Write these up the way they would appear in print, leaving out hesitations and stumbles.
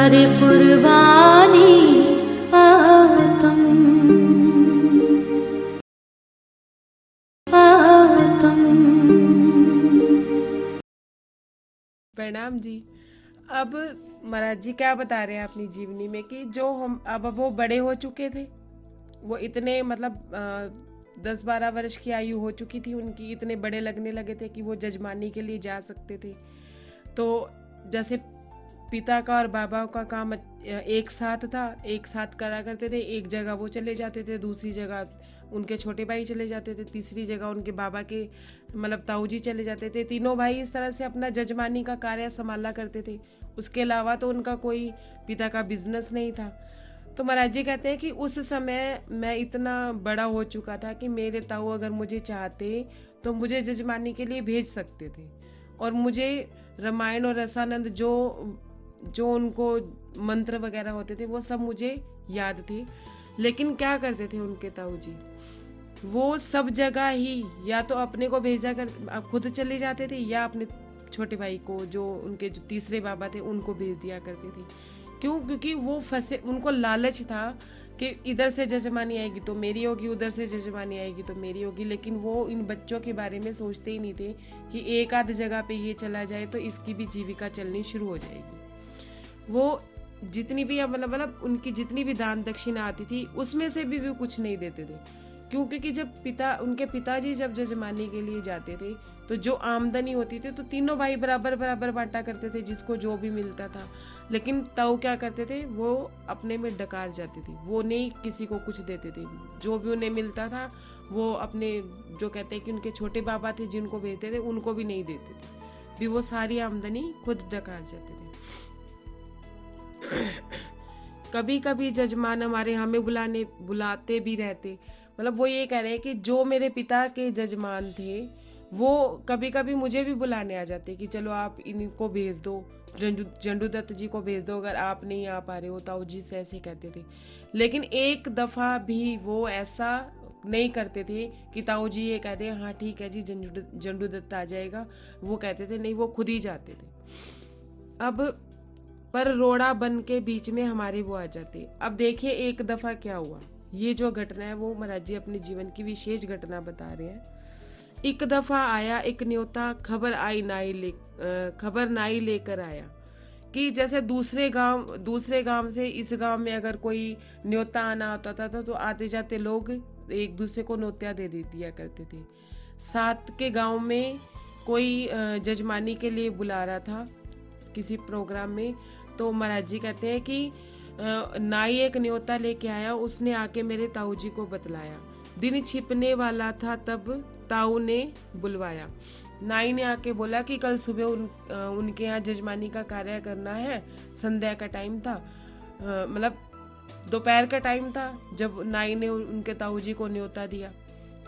करे कुर्बानी आतम आतम। प्रणाम जी। अब महाराज जी क्या बता रहे हैं अपनी जीवनी में कि जो हम अब वो बड़े हो चुके थे, वो इतने मतलब 10-12 वर्ष की आयु हो चुकी थी उनकी, इतने बड़े लगने लगे थे कि वो जजमानी के लिए जा सकते थे। तो जैसे पिता का और बाबा का काम एक साथ था, एक साथ करा करते थे। एक जगह वो चले जाते थे, दूसरी जगह उनके छोटे भाई चले जाते थे, तीसरी जगह उनके बाबा के मतलब ताऊ जी चले जाते थे। तीनों भाई इस तरह से अपना जजमानी का कार्य संभाला करते थे। उसके अलावा तो उनका कोई पिता का बिजनेस नहीं था। तो महाराज जी कहते हैं कि उस समय मैं इतना बड़ा हो चुका था कि मेरे ताऊ अगर मुझे चाहते तो मुझे जजमानी के लिए भेज सकते थे, और मुझे रामायण और रसानंद जो जो उनको मंत्र वगैरह होते थे वो सब मुझे याद थे। लेकिन क्या करते थे उनके ताऊ जी, वो सब जगह ही या तो अपने को भेजा कर खुद चले जाते थे, या अपने छोटे भाई को, जो उनके जो तीसरे बाबा थे, उनको भेज दिया करते थे। क्यों? क्योंकि वो फंसे, उनको लालच था कि इधर से जजमानी आएगी तो मेरी होगी, उधर से जजमानी आएगी तो मेरी होगी। लेकिन वो इन बच्चों के बारे में सोचते ही नहीं थे कि एक आध जगह पे ये चला जाए तो इसकी भी जीविका चलनी शुरू हो जाएगी। वो जितनी भी मतलब उनकी जितनी भी दान दक्षिणा आती थी उसमें से भी वो कुछ नहीं देते थे। क्यों? क्योंकि जब उनके पिताजी जब जजमानी के लिए जाते थे तो जो आमदनी होती थी तो तीनों भाई बराबर बराबर बांटा करते थे, जिसको जो भी मिलता था। लेकिन ताऊ क्या करते थे, वो अपने में डकार जाते थे, वो नहीं किसी को कुछ देते थे। जो भी उन्हें मिलता था वो अपने, जो कहते हैं कि उनके छोटे बाबा थे जिनको भेजते थे, उनको भी नहीं देते थे, भी वो सारी आमदनी खुद डकार जाते थे। कभी कभी जजमान हमारे हमें बुलाते भी रहते। मतलब वो ये कह रहे हैं कि जो मेरे पिता के जजमान थे वो कभी कभी मुझे भी बुलाने आ जाते कि चलो आप इनको भेज दो, जंडू दत्त जी को भेज दो अगर आप नहीं आ पा रहे हो। ताऊ जी से ऐसे कहते थे। लेकिन एक दफा भी वो ऐसा नहीं करते थे कि ताऊ जी ये कहते हैं हाँ ठीक है जी जंडू दत्त आ जाएगा। वो कहते थे नहीं, वो खुद ही जाते थे। अब पर रोड़ा बन के बीच में हमारे वो आ जाते। अब देखिए एक दफा क्या हुआ, ये जो घटना है वो महाराज जी अपने जीवन की विशेष घटना बता रहे हैं। एक दफा आया एक न्योता, खबर नाई लेकर आया कि जैसे दूसरे गांव से इस गांव में अगर कोई न्योता आना होता था तो आते जाते लोग एक दूसरे को न्योता दे दिया करते थे। साथ के गांव में कोई जजमानी के लिए बुला रहा था किसी प्रोग्राम में। तो महाराज जी कहते हैं कि नाई एक न्योता लेके आया, उसने आके मेरे ताऊ जी को बतलाया। दिन छिपने वाला था तब ताऊ ने बुलवाया। नाई ने आके बोला कि कल सुबह उनके यहाँ जजमानी का कार्य करना है। संध्या का टाइम था, मतलब दोपहर का टाइम था जब नाई ने उनके ताऊ जी को न्योता दिया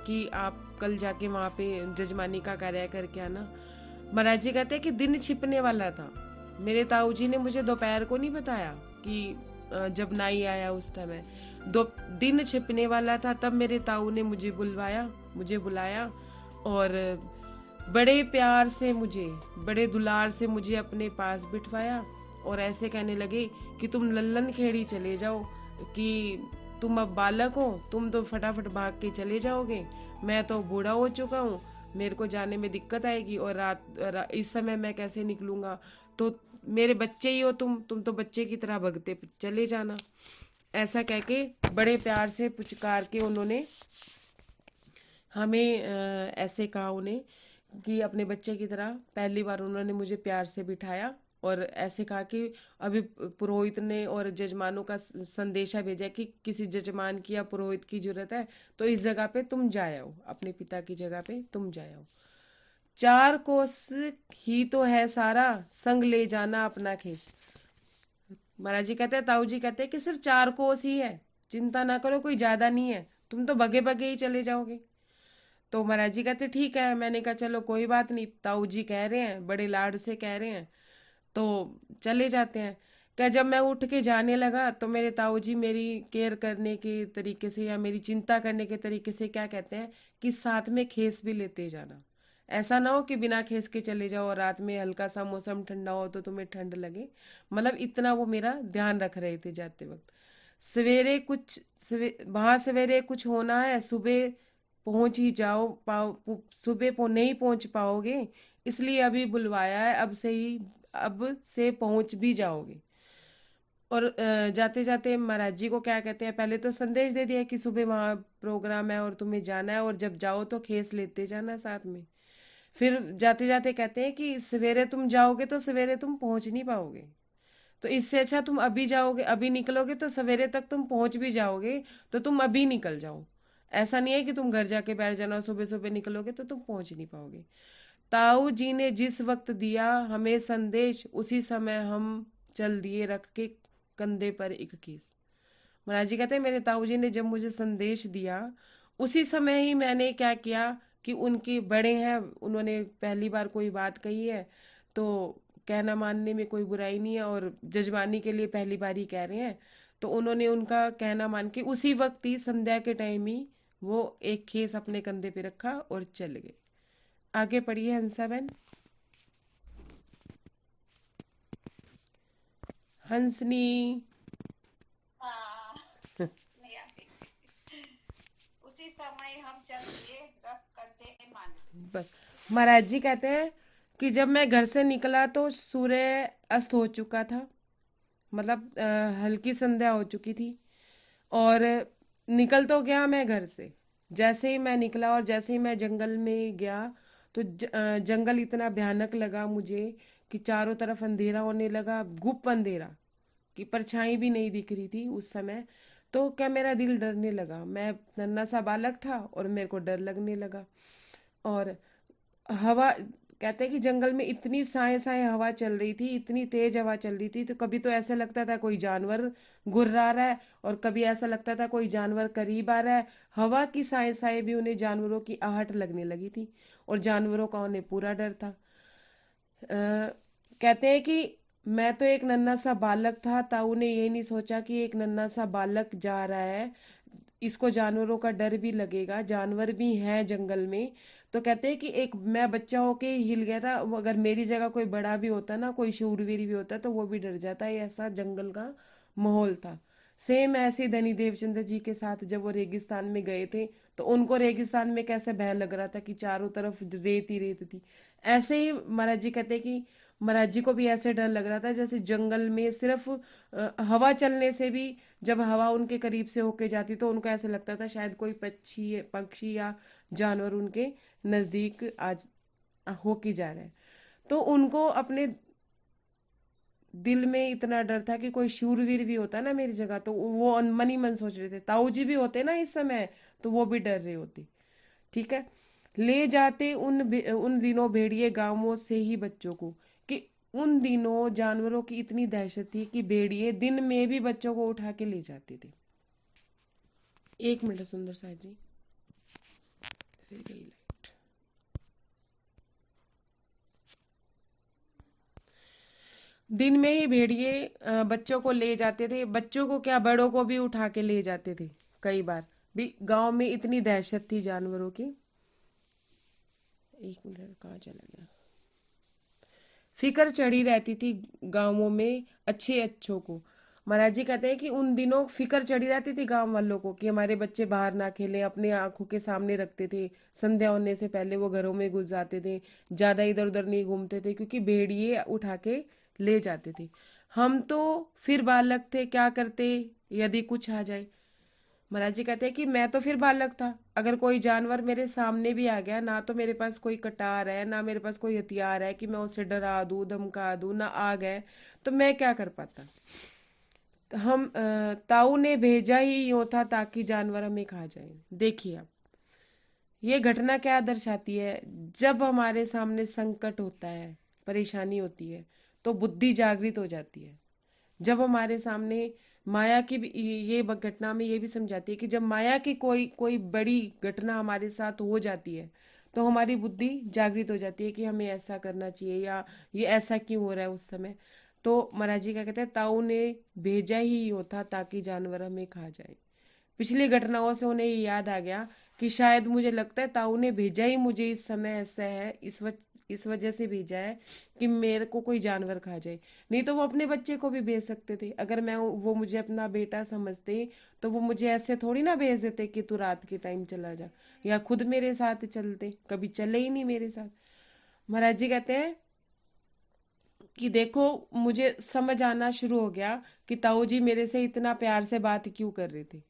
कि आप कल जाके वहाँ पे जजमानी का कार्य करके आना। महाराज जी कहते हैं कि दिन छिपने वाला था। मेरे ताऊ जी ने मुझे दोपहर को नहीं बताया कि जब नाई आया उस समय दो दिन छिपने वाला था, तब मेरे ताऊ ने मुझे बुलाया और बड़े प्यार से बड़े दुलार से मुझे अपने पास बिठवाया और ऐसे कहने लगे कि तुम लल्लन खेड़ी चले जाओ, कि तुम अब बालक हो, तुम तो फटाफट भाग के चले जाओगे, मैं तो बूढ़ा हो चुका हूँ, मेरे को जाने में दिक्कत आएगी और इस समय मैं कैसे निकलूंगा, तो मेरे बच्चे ही हो तुम तो बच्चे की तरह भगते चले जाना। ऐसा कह के बड़े प्यार से पुचकार के उन्होंने हमें ऐसे कहा उन्हें कि अपने बच्चे की तरह पहली बार उन्होंने मुझे प्यार से बिठाया और ऐसे कहा कि अभी पुरोहित ने और जजमानों का संदेशा भेजा कि किसी जजमान की या पुरोहित की जरूरत है तो इस जगह पे तुम जाए आओ, अपने पिता की जगह पे तुम जाए आओ। 4 कोस ही तो है सारा, संग ले जाना अपना खेस। महाराज जी कहते हैं, ताऊ जी कहते हैं कि सिर्फ 4 कोस ही है, चिंता ना करो, कोई ज्यादा नहीं है, तुम तो बगे बगे ही चले जाओगे। तो महाराज जी कहते ठीक है। मैंने कहा चलो कोई बात नहीं, ताऊ जी कह रहे हैं, बड़े लाड से कह रहे हैं तो चले जाते हैं। क्या जब मैं उठ के जाने लगा तो मेरे ताऊ जी मेरी केयर करने के तरीके से या मेरी चिंता करने के तरीके से क्या कहते हैं कि साथ में खेस भी लेते जाना। ऐसा ना हो कि बिना खेस के चले जाओ और रात में हल्का सा मौसम ठंडा हो तो तुम्हें ठंड लगे। मतलब इतना वो मेरा ध्यान रख रहे थे जाते वक्त। सवेरे कुछ वहां सवेरे कुछ होना है, सुबह पहुंच ही जाओ सुबह नहीं पहुंच पाओगे, इसलिए अभी बुलवाया है, अब से पहुंच भी जाओगे। और जाते जाते महाराज जी को क्या कहते हैं, पहले तो संदेश दे दिया कि सुबह वहाँ प्रोग्राम है और तुम्हें जाना है, और जब जाओ तो खेस लेते जाना साथ में। फिर जाते जाते कहते हैं कि सवेरे तुम जाओगे तो सवेरे तुम पहुंच नहीं पाओगे, तो इससे अच्छा तुम अभी जाओगे, अभी निकलोगे तो सवेरे तक तुम पहुंच भी जाओगे, तो तुम अभी निकल जाओ। ऐसा नहीं है कि तुम घर जाके बैठ जाना और सुबह सुबह निकलोगे तो तुम पहुंच नहीं पाओगे। ताऊ जी ने जिस वक्त दिया हमें संदेश, उसी समय हम चल दिए रख के कंधे पर एक केस। महाराज जी कहते हैं मेरे ताऊ जी ने जब मुझे संदेश दिया, उसी समय ही मैंने क्या किया कि उनके बड़े हैं, उन्होंने पहली बार कोई बात कही है तो कहना मानने में कोई बुराई नहीं है, और जजमानी के लिए पहली बार ही कह रहे हैं, तो उन्होंने उनका कहना मान के उसी वक्त ही संध्या के टाइम ही वो एक केस अपने कंधे पे रखा और चल गए। आगे पढ़िए हंसाबेन। हंसनी। हाँ, नहीं आती। उसी समय हम चल दिए रख करते मान। बस महाराज जी कहते हैं कि जब मैं घर से निकला तो सूर्य अस्त हो चुका था, मतलब हल्की संध्या हो चुकी थी, और निकल तो गया मैं घर से। जैसे ही मैं निकला और जैसे ही मैं जंगल में गया तो जंगल इतना भयानक लगा मुझे कि चारों तरफ अंधेरा होने लगा, गुप्त अंधेरा कि परछाई भी नहीं दिख रही थी उस समय। तो क्या मेरा दिल डरने लगा, मैं नन्हा सा बालक था और मेरे को डर लगने लगा। और हवा, कहते हैं कि जंगल में इतनी साए साए हवा चल रही थी, इतनी तेज हवा चल रही थी, तो कभी तो ऐसा लगता था कोई जानवर गुर्रा रहा है, और कभी ऐसा लगता था कोई जानवर करीब आ रहा है। हवा की साए साए भी उन्हें जानवरों की आहट लगने लगी थी, और जानवरों का उन्हें पूरा डर था। कहते हैं कि मैं तो एक नन्हा सा बालक था, ताऊ ने ये नहीं सोचा कि एक नन्हा सा बालक जा रहा है, इसको जानवरों का डर भी लगेगा, जानवर भी हैं जंगल में। तो कहते हैं कि एक मैं बच्चा होके हिल गया था, अगर मेरी जगह कोई बड़ा भी होता ना, कोई शूरवीर भी होता तो वो भी डर जाता है, ऐसा जंगल का माहौल था। सेम ऐसे धनी देवचंद्र जी के साथ जब वो रेगिस्तान में गए थे, तो उनको रेगिस्तान में कैसे भय लग रहा था कि चारों तरफ रेत ही रेत थी। ऐसे ही महाराज जी कहते हैं कि महाराज जी को भी ऐसे डर लग रहा था जैसे जंगल में सिर्फ हवा चलने से भी, जब हवा उनके करीब से होके जाती तो उनको ऐसा लगता था शायद कोई पक्षी पक्षी या जानवर उनके नजदीक आज होके जा रहा है। तो उनको अपने दिल में इतना डर था कि कोई शूरवीर भी होता ना मेरी जगह, तो वो मन ही मन सोच रहे थे, ताऊ जी भी होते ना इस समय तो वो भी डर रहे होते। ठीक है। ले जाते उन दिनों भेड़िए गांवों से ही बच्चों को, कि उन दिनों जानवरों की इतनी दहशत थी कि भेड़िए दिन में भी बच्चों को उठा के ले जाते थे। एक मिनट सुंदर साहब जी, फिर गई लाइट। दिन में ही भेड़िए बच्चों को ले जाते थे, बच्चों को क्या बड़ों को भी उठा के ले जाते थे। कई बार भी गांव में इतनी दहशत थी जानवरों की। एक मिनट कहाँ चला गया। फिक्र चढ़ी रहती थी गांवों में अच्छे अच्छों को। महाराज जी कहते हैं कि उन दिनों फिक्र चढ़ी रहती थी गांव वालों को कि हमारे बच्चे बाहर ना खेलें, अपने आंखों के सामने रखते थे। संध्या होने से पहले वो घरों में घुस जाते थे, ज्यादा इधर उधर नहीं घूमते थे क्योंकि भेड़िए उठा के ले जाते थे। हम तो फिर बालक थे, क्या करते यदि कुछ आ जाए। महाराज जी कहते हैं कि मैं तो फिर बालक था, अगर कोई जानवर मेरे सामने भी आ गया ना, तो मेरे पास कोई कटार है ना मेरे पास कोई हथियार है कि मैं उसे डरा दूं धमका दूं, ना आ गए तो मैं क्या कर पाता। ताऊ ने भेजा ही यूं था ताकि जानवर हमें खा जाए। देखिए अब ये घटना क्या दर्शाती है, जब हमारे सामने संकट होता है, परेशानी होती है, तो बुद्धि जागृत हो जाती है। जब हमारे सामने माया की ये घटना में ये भी समझाती है कि जब माया की कोई कोई बड़ी घटना हमारे साथ हो जाती है तो हमारी बुद्धि जागृत हो जाती है कि हमें ऐसा करना चाहिए या ये ऐसा क्यों हो रहा है उस समय। तो महाराज जी क्या कहते हैं, ताऊ ने भेजा ही होता ताकि जानवर हमें खा जाए। पिछली घटनाओं से उन्हें ये याद आ गया कि शायद मुझे लगता है ताऊ ने भेजा ही मुझे इस समय ऐसा है, इस वजह से भेजा है कि मेरे को कोई जानवर खा जाए। नहीं तो वो अपने बच्चे को भी भेज सकते थे। अगर मैं वो मुझे अपना बेटा समझते तो वो मुझे ऐसे थोड़ी ना भेज देते कि तू रात के टाइम चला जा, या खुद मेरे साथ चलते। कभी चले ही नहीं मेरे साथ। महाराज जी कहते हैं कि देखो, मुझे समझ आना शुरू हो गया कि ताऊ जी मेरे से इतना प्यार से बात क्यों कर रहे थे।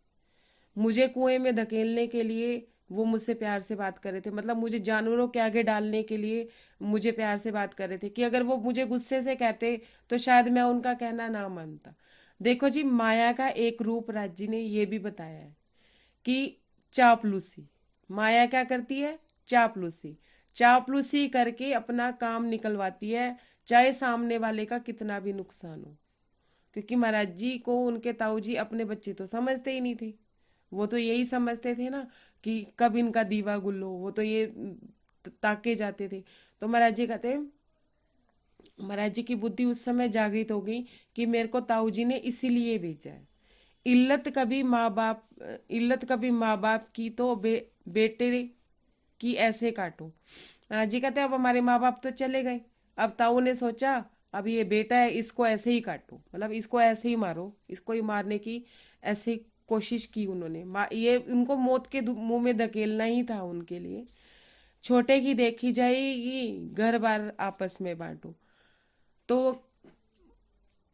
मुझे कुएं में धकेलने के लिए वो मुझसे प्यार से बात कर रहे थे, मतलब मुझे जानवरों के आगे डालने के लिए मुझे प्यार से बात कर रहे थे, कि अगर वो मुझे गुस्से से कहते तो शायद मैं उनका कहना ना मानता। देखो जी, माया का एक रूप राज जी ने ये भी बताया है कि चापलूसी। माया क्या करती है? चापलूसी। चापलूसी करके अपना काम निकलवाती है, चाहे सामने वाले का कितना भी नुकसान हो। क्योंकि महाराज जी को उनके ताऊ जी अपने बच्चे तो समझते ही नहीं थे। वो तो यही समझते थे ना कि कब इनका दीवा गुल हो, वो तो ये ताके जाते थे। तो महाराज जी कहते हैं, महाराज जी की बुद्धि उस समय जागृत हो गई कि मेरे को ताऊ जी ने इसीलिए भेजा है। इल्लत कभी माँ बाप की तो बेटे की ऐसे काटो। महाराज जी कहते हैं अब हमारे माँ बाप तो चले गए, अब ताऊ ने सोचा अब ये बेटा है, इसको ऐसे ही काटो, मतलब इसको ऐसे ही मारो, इसको ही मारने की ऐसे कोशिश की उन्होंने। ये उनको मौत के मुंह में धकेलना ही था उनके लिए। छोटे की देखी जाएगी, घर बार आपस में बांटो। तो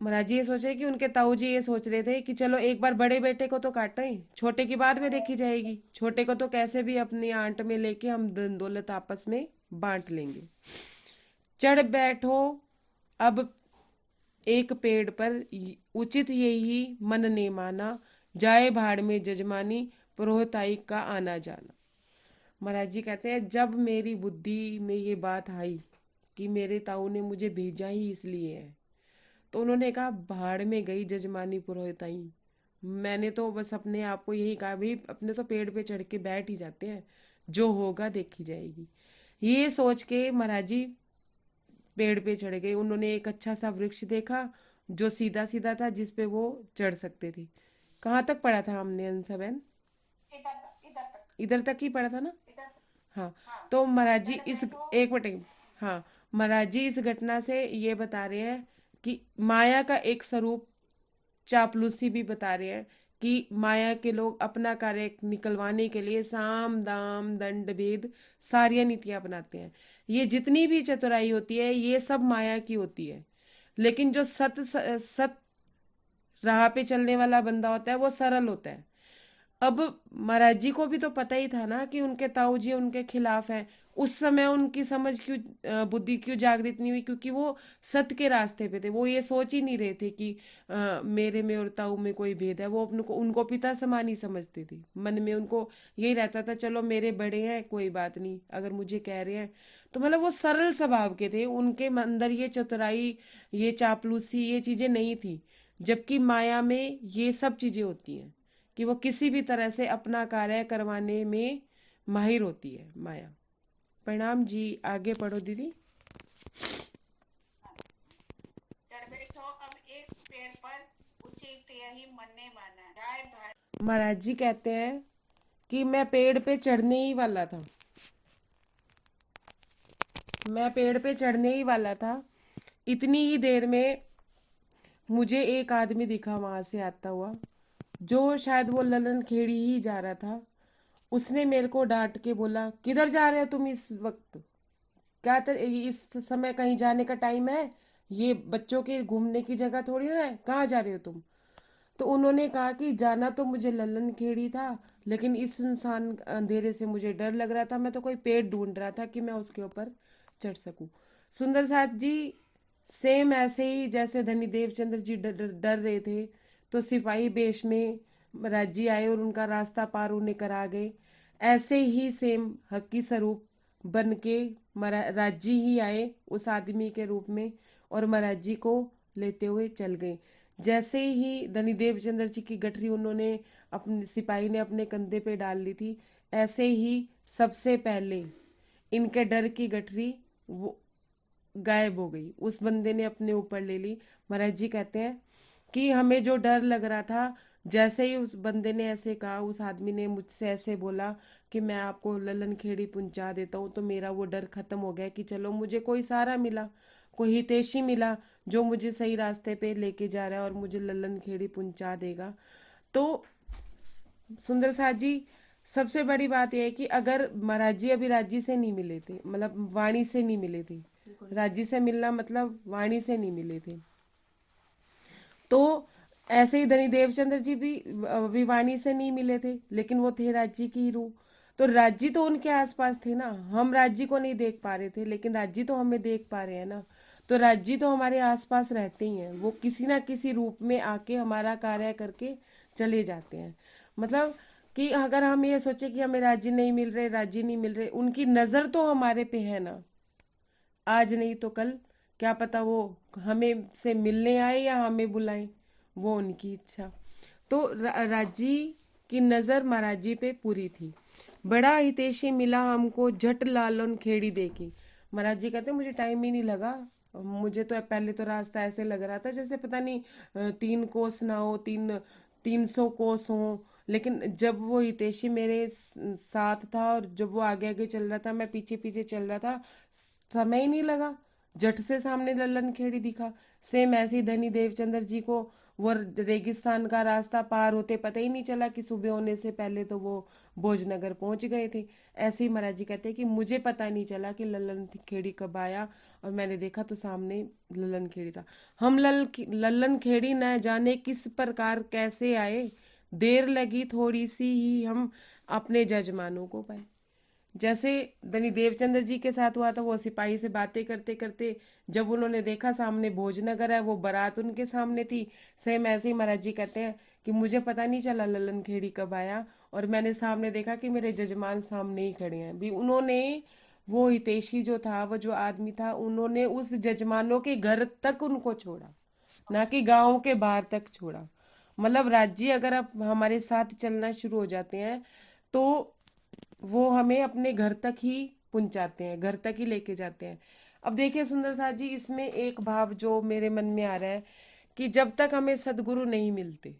महाराज जी ये सोच रहे कि उनके ताऊ जी ये सोच रहे थे कि चलो एक बार बड़े बेटे को तो काटें, छोटे की बाद में देखी जाएगी। छोटे को तो कैसे भी अपनी आंट में लेके हम धन दौलत आपस में बांट लेंगे। चढ़ बैठो अब एक पेड़ पर, उचित यही मन ने माना, जाए भाड़ में जजमानी, पुरोहिताई का आना जाना। महाराज जी कहते हैं जब मेरी बुद्धि में ये बात आई कि मेरे ताऊ ने मुझे भेजा ही इसलिए है, तो उन्होंने कहा भाड़ में गई जजमानी पुरोहिताई। मैंने तो बस अपने आप को यही कहा, भाई अपने तो पेड़ पे चढ़ के बैठ ही जाते हैं, जो होगा देखी जाएगी। ये सोच के महाराज जी पेड़ पे चढ़ गए। उन्होंने एक अच्छा सा वृक्ष देखा जो सीधा सीधा था, जिस पे वो चढ़ सकते थे। कहाँ तक पढ़ा था हमने अंसा बहन? इधर तक इधर तक ही पढ़ा था ना? इधर तक। हाँ। हाँ, तो महाराज जी चढ़ इस बैठो। एक मिनट, हाँ, महाराज जी इस घटना से ये बता रहे हैं कि माया का एक स्वरूप चापलूसी भी बता रहे हैं कि माया के लोग अपना कार्य निकलवाने के लिए साम दाम दंड भेद सारी नीतियां अपनाते हैं। ये जितनी भी चतुराई होती है ये सब माया की होती है। लेकिन जो सत राह पे चलने वाला बंदा होता है वो सरल होता है। अब महाराज जी को भी तो पता ही था ना कि उनके ताऊ जी उनके खिलाफ हैं। उस समय उनकी समझ क्यों, बुद्धि क्यों जागृत नहीं हुई? क्योंकि वो सत्य के रास्ते पे थे। वो ये सोच ही नहीं रहे थे कि मेरे में और ताऊ में कोई भेद है। वो अपने को उनको पिता समान ही समझते थे। मन में उनको यही रहता था, चलो मेरे बड़े हैं, कोई बात नहीं, अगर मुझे कह रहे हैं तो। मतलब वो सरल स्वभाव के थे, उनके अंदर ये चतुराई, ये चापलूसी, ये चीजें नहीं थी। जबकि माया में ये सब चीजें होती हैं कि वो किसी भी तरह से अपना कार्य करवाने में माहिर होती है माया। प्रणाम जी, आगे पढ़ो दीदी। चढ़ बैठो अब एक पेड़ पर, उचित यही मन ने माना, जाए भाड़। महाराज जी कहते हैं कि मैं पेड़ पे चढ़ने ही वाला था, मैं पेड़ पे चढ़ने ही वाला था। इतनी ही देर में मुझे एक आदमी दिखा वहां से आता हुआ, जो शायद वो ललन खेड़ी ही जा रहा था। उसने मेरे को डांट के बोला, किधर जा रहे हो तुम इस वक्त? क्या इस समय कहीं जाने का टाइम है? ये बच्चों के घूमने की जगह थोड़ी ना है, कहाँ जा रहे हो तुम? तो उन्होंने कहा कि जाना तो मुझे ललन खेड़ी था, लेकिन इस सुनसान अंधेरे से मुझे डर लग रहा था। मैं तो कोई पेड़ ढूंढ रहा था कि मैं उसके ऊपर चढ़ सकूं। सुंदर साथ जी सेम ऐसे ही जैसे धनी देवचंद्र जी डर रहे थे, तो सिपाही वेश में राज्जी आए और उनका रास्ता पार उन्हें करा गए। ऐसे ही सेम हकी स्वरूप बन के राज्जी ही आए उस आदमी के रूप में, और महाराज जी को लेते हुए चल गए। जैसे ही धनी देवचंद्र जी की गठरी उन्होंने अपने सिपाही ने अपने कंधे पे डाल ली थी, ऐसे ही सबसे पहले इनके डर की गठरी वो गायब हो गई, उस बंदे ने अपने ऊपर ले ली। महाराज जी कहते हैं कि हमें जो डर लग रहा था, जैसे ही उस बंदे ने ऐसे कहा, उस आदमी ने मुझसे ऐसे बोला कि मैं आपको ललन खेड़ी पहुंचा देता हूँ, तो मेरा वो डर खत्म हो गया कि चलो मुझे कोई सहारा मिला, कोई हितैषी मिला जो मुझे सही रास्ते पे लेके जा रहा है और मुझे ललन खेड़ी पहुंचा देगा। तो सुंदर साथ जी, सबसे बड़ी बात यह है कि अगर महाराज जी अभी राज्य से नहीं मिले थे, मतलब वाणी से नहीं मिले थे, राज्य से मिलना मतलब वाणी से नहीं मिले थे, तो ऐसे ही धनी देवचंद्र जी भी अभी वाणी से नहीं मिले थे, लेकिन वो थे राज्य की ही रूह। तो राज्य तो उनके आसपास थे ना, हम राज्य को नहीं देख पा रहे थे, लेकिन राज्य तो हमें देख पा रहे हैं ना। तो राज्य तो हमारे आसपास रहते ही हैं, वो किसी ना किसी रूप में आके हमारा कार्य करके चले जाते हैं। मतलब कि अगर हम ये सोचे कि हमें राज्य नहीं मिल रहे, राज्य नहीं मिल रहे, उनकी नजर तो हमारे पे है ना, आज नहीं तो कल, क्या पता वो हमें से मिलने आए या हमें बुलाएं, वो उनकी इच्छा। तो राजी की नजर महाराज जी पे पूरी थी। बड़ा हितैषी मिला हमको झट लालन खेड़ी देखी। महाराज जी कहते मुझे टाइम ही नहीं लगा, मुझे तो पहले तो रास्ता ऐसे लग रहा था जैसे पता नहीं 3 कोस ना हो, 300 कोस हो, लेकिन जब वो हितैषी मेरे साथ था और जब वो आगे आगे चल रहा था, मैं पीछे पीछे चल रहा था, समय ही नहीं लगा, झट से सामने लल्लन खेड़ी दिखा। सेम ऐसे ही धनी देवचंद्र जी को वो रेगिस्तान का रास्ता पार होते पता ही नहीं चला कि सुबह होने से पहले तो वो भोजनगर पहुंच गए थे। ऐसे ही महाराज जी कहते हैं कि मुझे पता नहीं चला कि लल्लन खेड़ी कब आया, और मैंने देखा तो सामने लल्लन खेड़ी था। हम लल्लन खेड़ी न जाने किस प्रकार कैसे आए, देर लगी थोड़ी सी ही हम अपने जजमानों को पाए। जैसे धनी देवचंद्र जी के साथ हुआ था, वो सिपाही से बातें करते करते जब उन्होंने देखा सामने भोजनगर है, वो बारात उनके सामने थी, सेम ऐसे ही महाराज जी कहते हैं कि मुझे पता नहीं चला ललन खेड़ी कब आया, और मैंने सामने देखा कि मेरे जजमान सामने ही खड़े हैं। भी उन्होंने वो हितैषी जो था, वो जो आदमी था, उन्होंने उस जजमानों के घर तक उनको छोड़ा, ना कि गांव के बाहर तक छोड़ा। मतलब राज्य अगर आप हमारे साथ चलना शुरू हो जाते हैं तो वो हमें अपने घर तक ही पहुंचाते हैं, घर तक ही लेके जाते हैं। अब देखिए सुंदर साथ जी, इसमें एक भाव जो मेरे मन में आ रहा है कि जब तक हमें सदगुरु नहीं मिलते,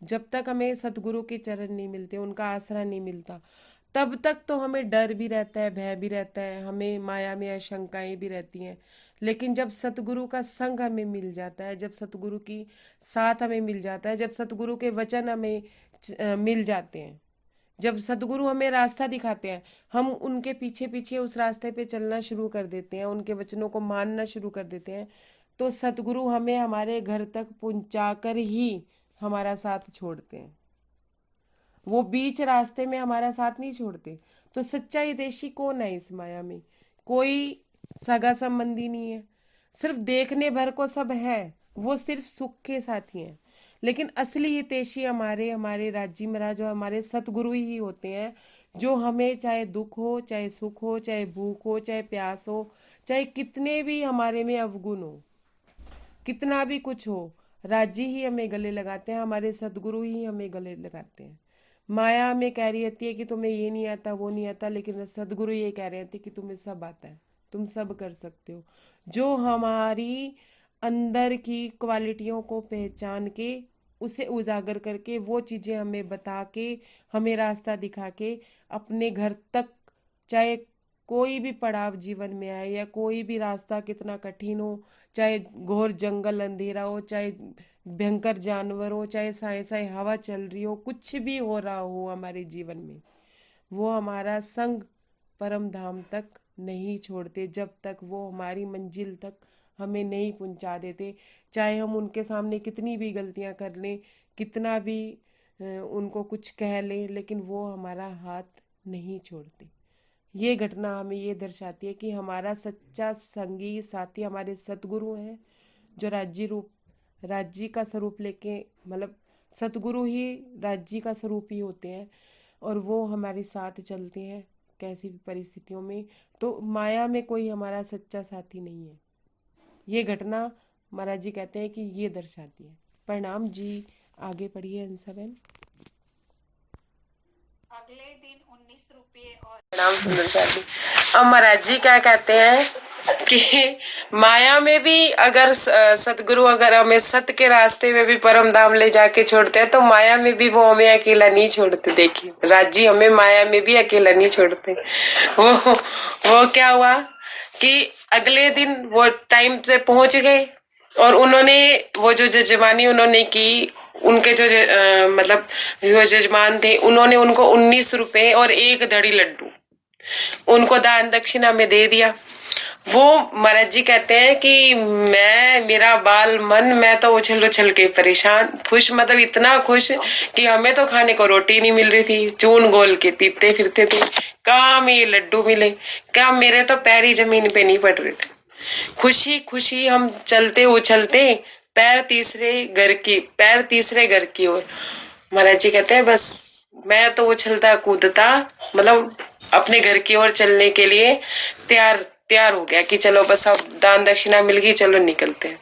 जब तक हमें सदगुरु के चरण नहीं मिलते, उनका आसरा नहीं मिलता, तब तक तो हमें डर भी रहता है, भय भी रहता है, हमें माया में आशंकाएं भी रहती हैं। लेकिन जब सतगुरु का संग हमें मिल जाता है, जब सतगुरु की साथ हमें मिल जाता है, जब सतगुरु के वचन हमें मिल जाते हैं, जब सदगुरु हमें रास्ता दिखाते हैं, हम उनके पीछे पीछे उस रास्ते पे चलना शुरू कर देते हैं, उनके वचनों को मानना शुरू कर देते हैं, तो सदगुरु हमें हमारे घर तक पहुंचाकर ही हमारा साथ छोड़ते हैं। वो बीच रास्ते में हमारा साथ नहीं छोड़ते। तो सच्चा हितैषी कौन है इस माया में? कोई सगा संबंधी नहीं है, सिर्फ देखने भर को सब है, वो सिर्फ सुख के साथी हैं। लेकिन असली हितैषी हमारे हमारे राज्य महाराज जो हमारे सतगुरु ही होते हैं, जो हमें चाहे दुख हो, चाहे सुख हो, चाहे भूख हो, चाहे प्यास हो, चाहे कितने भी हमारे में अवगुण हो, कितना भी कुछ हो, राज्य ही हमें गले लगाते हैं, हमारे सदगुरु ही हमें गले लगाते हैं। माया हमें कह रही होती है कि तुम्हें ये नहीं आता, वो नहीं आता, लेकिन सदगुरु ये कह रहे थे कि तुम्हें सब आता है, तुम सब कर सकते हो। जो हमारी अंदर की क्वालिटियों को पहचान के, उसे उजागर करके, वो चीजें हमें बता के, हमें रास्ता दिखा के अपने घर तक, चाहे कोई भी पड़ाव जीवन में आए या कोई भी रास्ता कितना कठिन हो, चाहे घोर जंगल अंधेरा हो, चाहे भयंकर जानवर हो, चाहे साए साए हवा चल रही हो, कुछ भी हो रहा हो हमारे जीवन में, वो हमारा संग परम धाम तक नहीं छोड़ते जब तक वो हमारी मंजिल तक हमें नहीं पहुंचा देते। चाहे हम उनके सामने कितनी भी गलतियां कर लें, कितना भी उनको कुछ कह लें, लेकिन वो हमारा हाथ नहीं छोड़ते। ये घटना हमें ये दर्शाती है कि हमारा सच्चा संगी साथी हमारे सतगुरु हैं, जो राज्य का स्वरूप लेके, मतलब सतगुरु ही राज्य का स्वरूप ही होते हैं, और वो हमारे साथ चलते हैं कैसी भी परिस्थितियों में। तो माया में कोई हमारा सच्चा साथी नहीं है। ये घटना महाराज जी कहते हैं कि ये दर्शाती है। प्रणाम जी, आगे पढ़िए हंसाबेन। अगले दिन 19 रुपये और प्रणाम सुंदर साथी। अब महाराज जी क्या कहते हैं कि माया में भी अगर सदगुरु अगर हमें सत्य के रास्ते में भी परम धाम ले जाके छोड़ते हैं, तो माया में भी वो हमें अकेला नहीं छोड़ते। देखिए राजी हमें माया में भी अकेला नहीं छोड़ते। वो क्या हुआ कि अगले दिन वो टाइम से पहुंच गए और उन्होंने वो जो जजमानी उन्होंने की, उनके जो मतलब जो जजमान थे, उन्होंने उनको 19 रुपए और एक धड़ी लड्डू उनको दान दक्षिणा में दे दिया। वो महाराज जी कहते हैं कि मेरा बाल मन, मैं तो उछल उछल के परेशान, खुश, मतलब इतना खुश कि हमें तो खाने को रोटी नहीं मिल रही थी, चून गोल के पीते फिरते थे, कहाँ में ये लड्डू मिले, क्या मेरे तो पैर ही जमीन पे नहीं पड़ रहे थे। खुशी खुशी हम चलते उछलते पैर तीसरे घर की ओर। महाराज जी कहते हैं बस मैं तो उछलता कूदता, मतलब अपने घर की ओर चलने के लिए तैयार हो गया कि चलो बस अब दान दक्षिणा मिल गई, चलो निकलते हैं।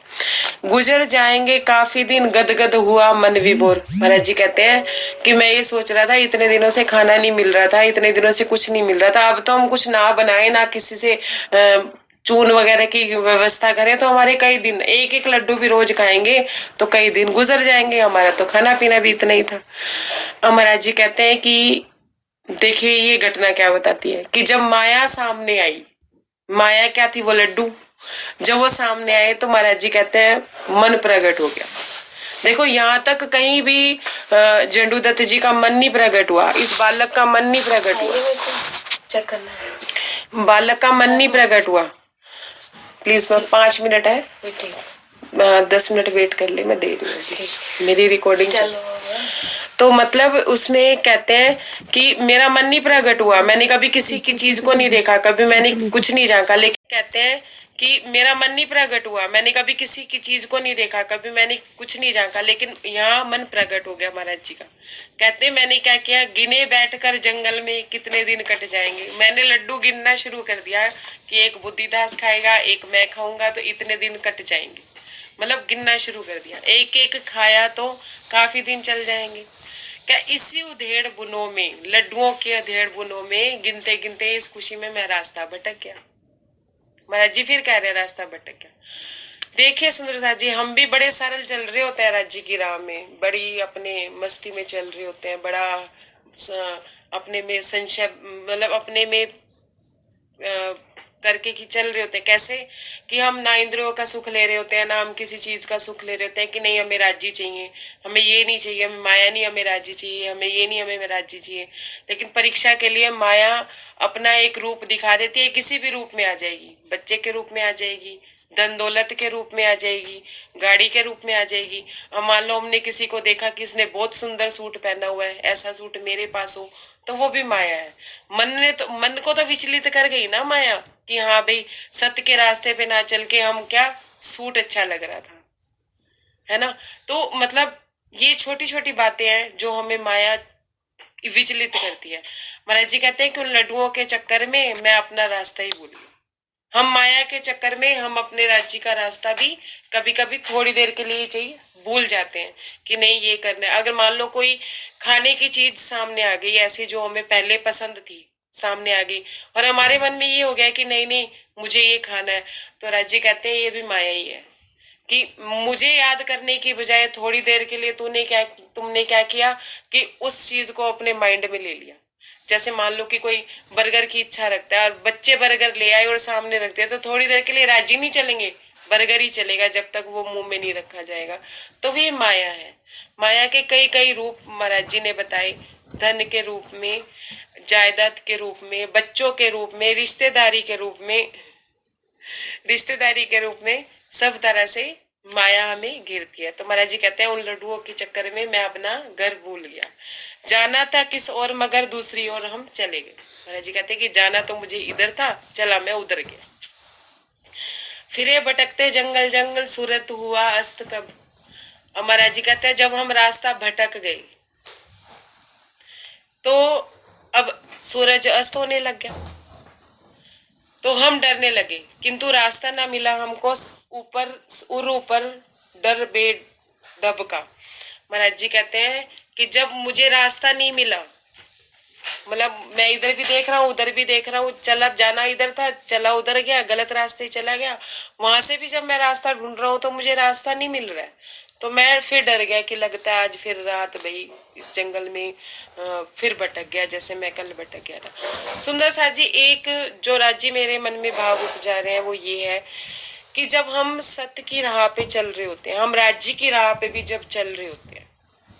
गुजर जाएंगे काफी दिन, गदगद हुआ मन विभोर। महाराज जी कहते हैं कि मैं ये सोच रहा था, इतने दिनों से खाना नहीं मिल रहा था, इतने दिनों से कुछ नहीं मिल रहा था, अब तो हम कुछ ना बनाए ना किसी से चून वगैरह की व्यवस्था करें, तो हमारे कई दिन, एक एक लड्डू भी रोज खाएंगे तो कई दिन गुजर जाएंगे, हमारा तो खाना पीना भी इतना ही था। महाराज जी कहते हैं कि देखिए ये घटना क्या बताती है कि जब माया सामने आई, माया क्या थी, वो लड्डू, जब वो सामने आए तो महाराज जी कहते हैं मन प्रकट हो गया। देखो यहाँ तक कहीं भी जंडू दत्त जी का मन नहीं प्रकट हुआ, इस बालक का मन नहीं प्रकट हुआ, बालक का मन नहीं प्रकट हुआ। प्लीज 5 मिनट है, 10 मिनट वेट कर ले, मैं दे रही हूँ मेरी रिकॉर्डिंग। तो मतलब उसमें कहते हैं कि मेरा मन नहीं प्रकट हुआ, मैंने कभी किसी की चीज को नहीं देखा, कभी मैंने कुछ नहीं जांका, लेकिन कहते हैं कि मेरा मन नहीं प्रकट हुआ, मैंने कभी किसी की चीज को नहीं देखा, कभी मैंने कुछ नहीं जांका, लेकिन यहाँ मन प्रकट हो गया महाराज जी का। कहते हैं मैंने क्या किया, गिने बैठकर जंगल में कितने दिन कट जाएंगे, मैंने लड्डू गिनना शुरू कर दिया कि एक बुद्धिदास खाएगा, एक मैं खाऊंगा, तो इतने दिन कट जाएंगे, मतलब गिनना शुरू कर दिया, एक एक खाया तो काफी दिन चल जाएंगे। क्या इसी उधेड़ बुनों में, लड्डुओं के उधेड़ बुनों में गिनते गिनते इस खुशी में मैं रास्ता भटक गया। महाराज जी फिर कह रहे रास्ता भटक गया। देखिए सुंदर साथ जी, हम भी बड़े सरल चल रहे होते हैं राज्य की राह में, बड़ी अपने मस्ती में चल रहे होते हैं, बड़ा अपने में संशय, मतलब अपने में करके की चल रहे होते हैं। कैसे कि हम ना इंद्रियों का सुख ले रहे होते हैं, ना हम किसी चीज का सुख ले रहे होते हैं कि नहीं हमें राज्य चाहिए, हमें ये नहीं चाहिए, हमें माया नहीं, हमें राज्य चाहिए, हमें ये नहीं, हमें राज्य चाहिए। लेकिन परीक्षा के लिए माया अपना एक रूप दिखा देती है, किसी भी रूप में आ जाएगी, बच्चे के रूप में आ जाएगी, धन दौलत के रूप में आ जाएगी, गाड़ी के रूप में आ जाएगी। अब मान लो हमने किसी को देखा कि इसने बहुत सुंदर सूट पहना हुआ है, ऐसा सूट मेरे पास हो, तो वो भी माया है। मन को तो विचलित कर गई ना माया कि हाँ भाई सत्य के रास्ते पे ना चल के हम क्या, सूट अच्छा लग रहा था, है ना। तो मतलब ये छोटी छोटी बातें हैं जो हमें माया विचलित करती है। महाराज जी कहते हैं कि उन लड्डुओं के चक्कर में मैं अपना रास्ता ही भूल गया। हम माया के चक्कर में हम अपने राज्य का रास्ता भी कभी कभी थोड़ी देर के लिए चाहिए भूल जाते हैं कि नहीं ये करना है। अगर मान लो कोई खाने की चीज सामने आ गई ऐसी जो हमें पहले पसंद थी, सामने आ गई और हमारे मन में ये हो गया कि नहीं नहीं मुझे ये खाना है, तो राज्य कहते हैं ये भी माया ही है कि मुझे याद करने की बजाय थोड़ी देर के लिए तुमने क्या किया कि उस चीज को अपने माइंड में ले लिया। जैसे मान लो कि कोई बर्गर की इच्छा रखता है और बच्चे बर्गर ले आए और सामने रख दिया, तो थोड़ी देर के लिए राजी नहीं चलेंगे, बर्गर ही चलेगा जब तक वो मुंह में नहीं रखा जाएगा। तो ये माया है। माया के कई कई रूप महाराज जी ने बताए, धन के रूप में, जायदाद के रूप में, बच्चों के रूप में, रिश्तेदारी के रूप में सब तरह से माया हमें घेरती है। तो महाराज जी कहते हैं उन लड्डुओं के चक्कर में मैं अपना घर भूल गया, जाना था किस और मगर दूसरी ओर हम चले गए। महाराज जी कहते हैं कि जाना तो मुझे इधर था, चला मैं उधर गया। फिरे भटकते जंगल जंगल, सूरत हुआ अस्त कब। और महाराज जी कहते हैं जब हम रास्ता भटक गए तो अब सूरज अस्त होने लग गया, तो हम डरने लगे, किंतु रास्ता ना मिला हमको ऊपर डर बे डब का। महाराज जी कहते हैं कि जब मुझे रास्ता नहीं मिला मतलब मैं इधर भी देख रहा हूँ, उधर भी देख रहा हूँ, चला जाना इधर था, चला उधर गया, गलत रास्ते चला गया। वहां से भी जब मैं रास्ता ढूंढ रहा हूँ तो मुझे रास्ता नहीं मिल रहा है। तो मैं फिर डर गया कि लगता है आज फिर रात भाई इस जंगल में फिर भटक गया, जैसे मैं कल भटक गया था। सुंदर साथ जी, एक जो राज्य मेरे मन में भाव उपजा रहे हैं वो ये है कि जब हम सत्य की राह पे चल रहे होते हैं, हम राज्य की राह पे भी जब चल रहे होते हैं,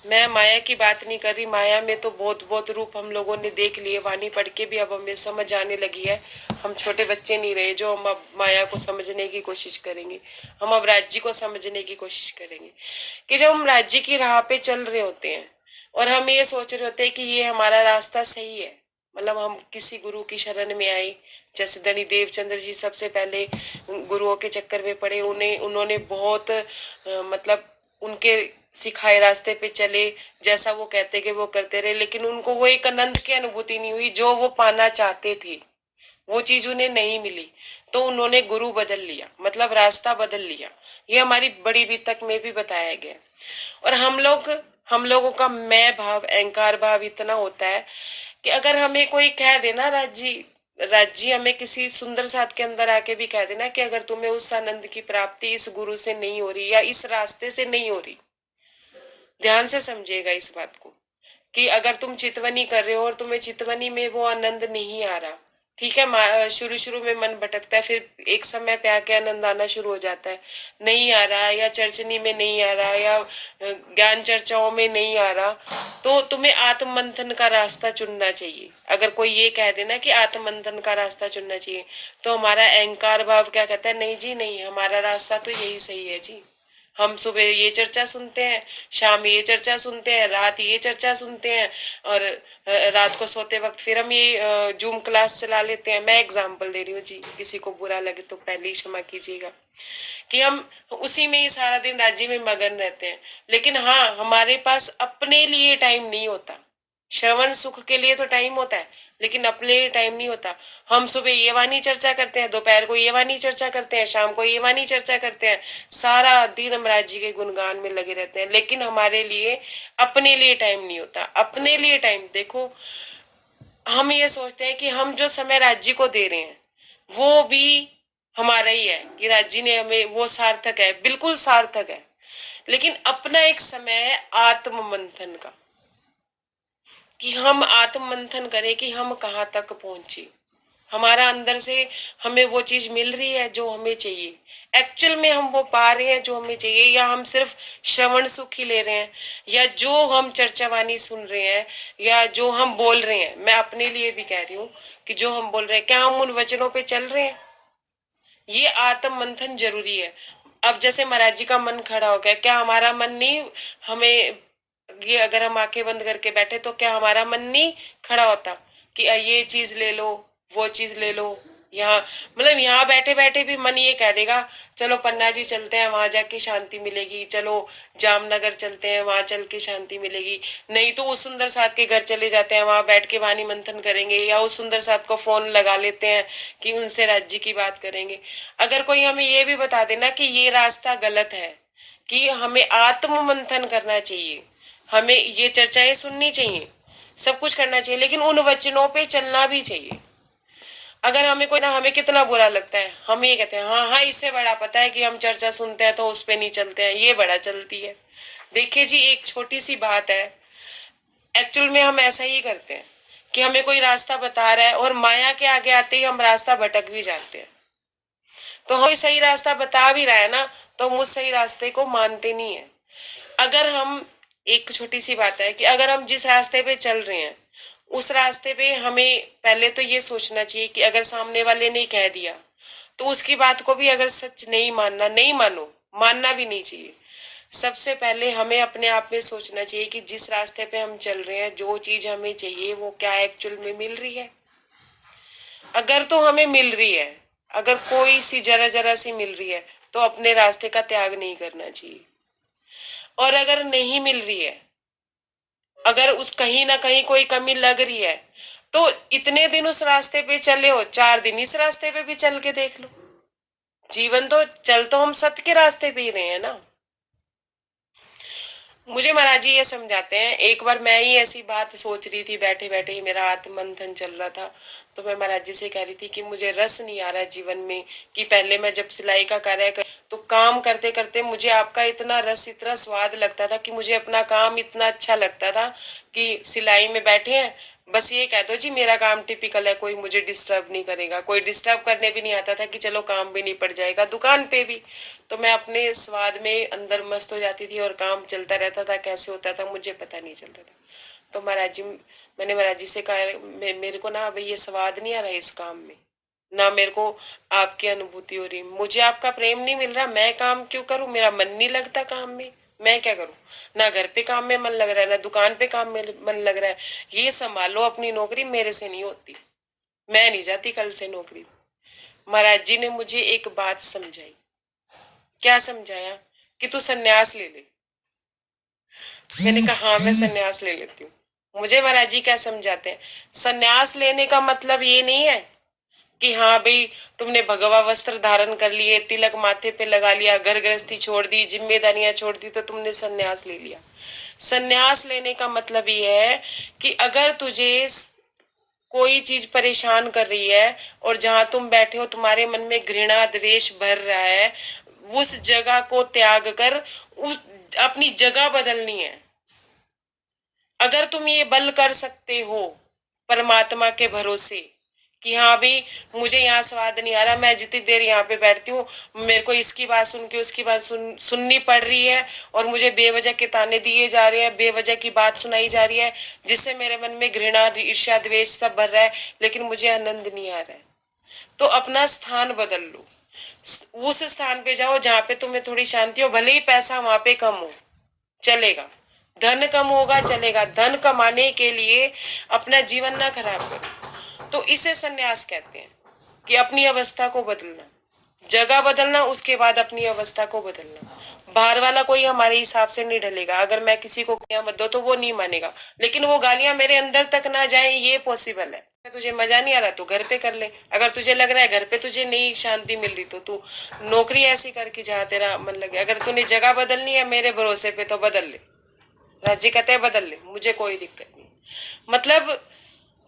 मैं माया की बात नहीं कर रही, माया में तो बहुत बहुत रूप हम लोगों ने देख लिए, वाणी पढ़ के भी अब हमें समझ आने लगी है। हम छोटे बच्चे नहीं रहे जो हम अब माया को समझने की कोशिश करेंगे। हम अब राज्य को समझने की कोशिश करेंगे कि जब हम राज्य की राह पे चल रहे होते हैं और हम ये सोच रहे होते हैं कि ये हमारा रास्ता सही है, मतलब हम किसी गुरु की शरण में आए, जैसे धनी देवचंद्र जी सबसे पहले गुरुओं के चक्कर में पड़े, उन्होंने बहुत मतलब उनके सिखाए रास्ते पे चले, जैसा वो कहते कि वो करते रहे, लेकिन उनको वो एक आनंद की अनुभूति नहीं हुई जो वो पाना चाहते थे, वो चीज उन्हें नहीं मिली। तो उन्होंने गुरु बदल लिया, मतलब रास्ता बदल लिया। ये हमारी बड़ी वितक में भी बताया गया। और हम लोगों का मैं भाव, अहंकार भाव इतना होता है कि अगर हमें कोई कह देना राज्य हमें किसी सुंदर साथ के अंदर आके भी कह देना कि अगर तुम्हें उस आनंद की प्राप्ति इस गुरु से नहीं हो रही या इस रास्ते से नहीं हो रही, ध्यान से समझिएगा इस बात को, कि अगर तुम चितवनी कर रहे हो और तुम्हें चितवनी में वो आनंद नहीं आ रहा, ठीक है, शुरू शुरू में मन भटकता है, फिर एक समय पे आके आनंद आना शुरू हो जाता है, नहीं आ रहा या चर्चनी में नहीं आ रहा या ज्ञान चर्चाओं में नहीं आ रहा, तो तुम्हें आत्म मंथन का रास्ता चुनना चाहिए। अगर कोई ये कह देना कि आत्म मंथन का रास्ता चुनना चाहिए, तो हमारा अहंकार भाव क्या कहता है, नहीं जी नहीं, हमारा रास्ता तो यही सही है जी। हम सुबह ये चर्चा सुनते हैं, शाम ये चर्चा सुनते हैं, रात ये चर्चा सुनते हैं, और रात को सोते वक्त फिर हम ये जूम क्लास चला लेते हैं। मैं एग्जांपल दे रही हूँ जी, किसी को बुरा लगे तो पहले ही क्षमा कीजिएगा, कि हम उसी में ही सारा दिन राज्य में मगन रहते हैं। लेकिन हाँ, हमारे पास अपने लिए टाइम नहीं होता। श्रवण सुख के लिए तो टाइम होता है, लेकिन अपने लिए टाइम नहीं होता। हम सुबह ये वाणी चर्चा करते हैं, दोपहर को ये वाणी चर्चा करते हैं, शाम को ये वाणी चर्चा करते हैं, सारा दिन हम राज्य के गुणगान में लगे रहते हैं, लेकिन हमारे लिए अपने लिए टाइम नहीं होता। अपने लिए टाइम देखो, हम ये सोचते हैं कि हम जो समय राज्य को दे रहे हैं वो भी हमारा ही है, कि राज्य ने हमें, वो सार्थक है, बिल्कुल सार्थक है। लेकिन अपना एक समय है आत्म मंथन का, कि हम आत्म मंथन करें कि हम कहाँ तक पहुंचे, हमारा अंदर से हमें वो चीज मिल रही है जो हमें चाहिए, एक्चुअल में हम वो पा रहे हैं जो हमें चाहिए, या हम सिर्फ श्रवण सुख ही ले रहे हैं, या जो हम चर्चावानी सुन रहे हैं, या जो हम बोल रहे हैं। मैं अपने लिए भी कह रही हूँ कि जो हम बोल रहे हैं, क्या हम उन वचनों पे चल रहे हैं? ये आत्म मंथन जरूरी है। अब जैसे महाराज जी का मन खड़ा हो गया, क्या हमारा मन नहीं, हमें ये अगर हम आंखें बंद करके बैठे तो क्या हमारा मन नहीं खड़ा होता कि ये चीज ले लो, वो चीज ले लो? यहाँ मतलब यहाँ बैठे बैठे भी मन ये कह देगा चलो पन्ना जी चलते हैं, वहां जाके शांति मिलेगी, चलो जामनगर चलते हैं, वहां चल के शांति मिलेगी, नहीं तो उस सुंदर साथ के घर चले जाते हैं, वहां बैठ के वाणी मंथन करेंगे, या उस सुंदर साथ को फोन लगा लेते हैं कि उनसे राज्य की बात करेंगे। अगर कोई हमें ये भी बता देना कि ये रास्ता गलत है, कि हमें आत्म मंथन करना चाहिए, हमें ये चर्चाएं सुननी चाहिए, सब कुछ करना चाहिए, लेकिन उन वचनों पे चलना भी चाहिए। अगर हमें कोई ना, हमें कितना बुरा लगता है, हम ये कहते हैं हाँ हाँ इससे बड़ा पता है कि हम चर्चा सुनते हैं तो उस पे नहीं चलते हैं, ये बड़ा चलती है। देखिए जी, एक छोटी सी बात है, एक्चुअल में हम ऐसा ही करते हैं कि हमें कोई रास्ता बता रहा है और माया के आगे आते ही हम रास्ता भटक भी जाते हैं। तो हमें सही रास्ता बता भी रहा है ना, तो हम उस सही रास्ते को मानते नहीं है। अगर हम, एक छोटी सी बात है कि अगर हम जिस रास्ते पे चल रहे हैं उस रास्ते पे हमें पहले तो ये सोचना चाहिए कि अगर सामने वाले ने कह दिया तो उसकी बात को भी अगर सच नहीं मानना, नहीं मानो, मानना भी नहीं चाहिए। सबसे पहले हमें अपने आप में सोचना चाहिए कि जिस रास्ते पे हम चल रहे हैं, जो चीज हमें चाहिए वो क्या एक्चुअल में मिल रही है। अगर तो हमें मिल रही है, अगर कोई सी जरा जरा सी मिल रही है, तो अपने रास्ते का त्याग नहीं करना चाहिए। और अगर नहीं मिल रही है, अगर उस कहीं ना कहीं कोई कमी लग रही है, तो इतने दिन उस रास्ते पे चले हो, 4 दिन इस रास्ते पे भी चल के देख लो। जीवन तो चल तो हम सत्य के रास्ते पे ही रहे हैं ना। मुझे महाराज जी ये समझाते हैं, एक बार मैं ही ऐसी बात सोच रही थी, बैठे बैठे ही मेरा आत्ममंथन चल रहा था, तो मैं महाराज जी से कह रही थी कि मुझे रस नहीं आ रहा है जीवन में। कि पहले मैं जब सिलाई का कार्य कर तो काम करते करते मुझे आपका इतना रस, इतना स्वाद लगता था कि मुझे अपना काम इतना अच्छा लगता था कि सिलाई में बैठे हैं, बस ये कह दो जी मेरा काम टिपिकल है, कोई मुझे डिस्टर्ब नहीं करेगा। कोई डिस्टर्ब करने भी नहीं आता था कि चलो काम भी नहीं पड़ जाएगा दुकान पे भी। तो मैं अपने स्वाद में अंदर मस्त हो जाती थी और काम चलता रहता था। कैसे होता था मुझे पता नहीं चलता था। तो महाराज जी, मैंने महाराज जी से कहा, मेरे को ना अभी ये स्वाद नहीं आ रहा है इस काम में, ना मेरे को आपकी अनुभूति हो रही, मुझे आपका प्रेम नहीं मिल रहा, मैं काम क्यों करूं, मेरा मन नहीं लगता काम में, मैं क्या करूं। ना घर पे काम में मन लग रहा है, ना दुकान पे काम में मन लग रहा है। ये संभालो अपनी नौकरी, मेरे से नहीं होती, मैं नहीं जाती कल से नौकरी। महाराज जी ने मुझे एक बात समझाई। क्या समझाया? कि तू सन्यास ले ले। मैंने कहा हाँ मैं सन्यास ले लेती हूँ। मुझे महाराज जी क्या समझाते हैं, सन्यास लेने का मतलब ये नहीं है कि हाँ भाई तुमने भगवा वस्त्र धारण कर लिए, तिलक माथे पे लगा लिया, घर गृहस्थी छोड़ दी, जिम्मेदारियां छोड़ दी तो तुमने सन्यास ले लिया। सन्यास लेने का मतलब ये है कि अगर तुझे कोई चीज परेशान कर रही है और जहां तुम बैठे हो तुम्हारे मन में घृणा द्वेष भर रहा है, उस जगह को त्याग कर उस अपनी जगह बदलनी है। अगर तुम ये बल कर सकते हो परमात्मा के भरोसे कि हाँ भी मुझे यहाँ स्वाद नहीं आ रहा, मैं जितनी देर यहाँ पे बैठती हूँ मेरे को इसकी बात सुन के उसकी बात सुननी पड़ रही है और मुझे बेवजह के ताने दिए जा रहे हैं, बेवजह की बात सुनाई जा रही है जिससे मेरे मन में घृणा ईर्ष्या द्वेष सब भर रहा है, लेकिन मुझे आनंद नहीं आ रहा है। तो अपना स्थान बदल लो, उस स्थान पे जाओ जहाँ पे तुम्हें थोड़ी शांति हो, भले ही पैसा वहां पे कम हो चलेगा, धन कम होगा चलेगा, धन कमाने के लिए अपना जीवन ना खराब करो। तो इसे सन्यास कहते हैं कि अपनी अवस्था को बदलना, जगह बदलना, उसके बाद अपनी अवस्था को बदलना। बाहर वाला कोई हमारे हिसाब से नहीं ढलेगा, अगर मैं किसी को गालियां मत दो तो वो नहीं मानेगा, लेकिन वो गालियां मेरे अंदर तक ना जाए ये पॉसिबल है। तुझे मजा नहीं आ रहा तो घर पे कर ले, अगर तुझे लग रहा है घर पे तुझे नहीं शांति मिल रही तो तू नौकरी ऐसी करके जहाँ तेरा मन लगे। अगर तूने जगह बदलनी है मेरे भरोसे पे तो बदल ले। राज्य कहते हैं बदल ले, मुझे कोई दिक्कत नहीं। मतलब